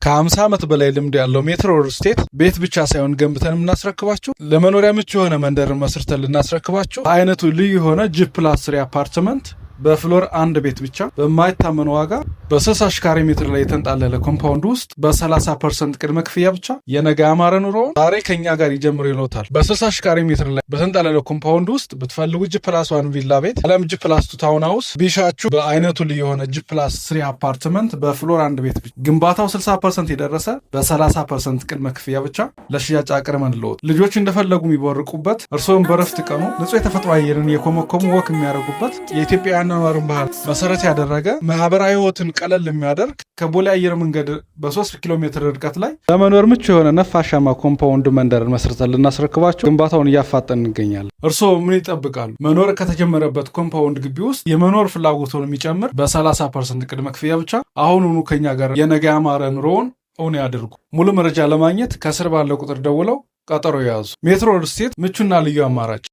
ከ50 ዓመት በላይ ልምድ ያለው ሜትሮ ሪል ስቴት ቤት ብቻ ሳይሆን ገንብተን የምናስረክባችሁ ለመኖሪያ ምቹ የሆነ መንደርን መስርተን ልናስረክባችሁ አይነቱ ልዩ የሆነ ጂ+3 አፓርትመንት በፍሎር አንድ ቤት ብቻ በማይታመን ዋጋ በ60 ካሬ ሜትር ላይ የተንጣለለ ኮምፓውንድ ውስጥ በ30% ቅድመ ክፍያ ብቻ የነገ ያማረ ኑሮውን ዛሬ ከኛ ጋር ይጀምሩ ይሎታል። በ60 ካሬ ሜትር ላይ በተንጣለለ ኮምፓውንድ ውስጥ ብትፈልጉ ጂ+1 ቪላ ቤት አለም ጂ+2 ታውን ሃውስ ቢሻችሁ በአይነቱ ልዩ የሆነ ጂ+3 አፓርትመንት በፍሎር አንድ ቤት ብቻ ግንባታው 60% የደረሰ በ30% ቅድመ ክፍያ ብቻ ለሽያጭ አቅርበን ልዎት ልጆች እንደፈለጉ የሚቦርቁበት እርስዎም በረፍት ቀኑ ንጹህ የተፈጥሮ አየርን የኮመኮሙ ወክ የሚያደርጉበት የኢትዮጵያ አኗኗርን ባህል መሰረት ያደረገ ማህበራዊ ህይወትን ቀለል የሚያደርግ ከቦሌ አየር መንገድ በ3 ኪሎ ሜትር ርቀት ላይ ለመኖር ምቹ የሆነ ነፋሻማ ኮምፓውንድ መንደርን መስርተን ልናስረክባችሁ ግንባታውን እያፋጠን እንገኛለን። እርስዎ ምን ይጠብቃሉ? መኖር ከተጀመረበት ኮምፓውንድ ግቢ ውስጥ የመኖር ፍላጎቱን የሚጨምር በ30% ቅድመ ክፍያ ብቻ አሁኑኑ ከኛ ጋር የነገ ያማረ ኑሮውን እውን ያድርጉ። ሙሉ መረጃ ለማግኘት ከስር ባለው ቁጥር ደውለው ቀጠሮ ያዙ። ሜትሮ ሪል ስቴት ምቹና ልዩ አማራጭ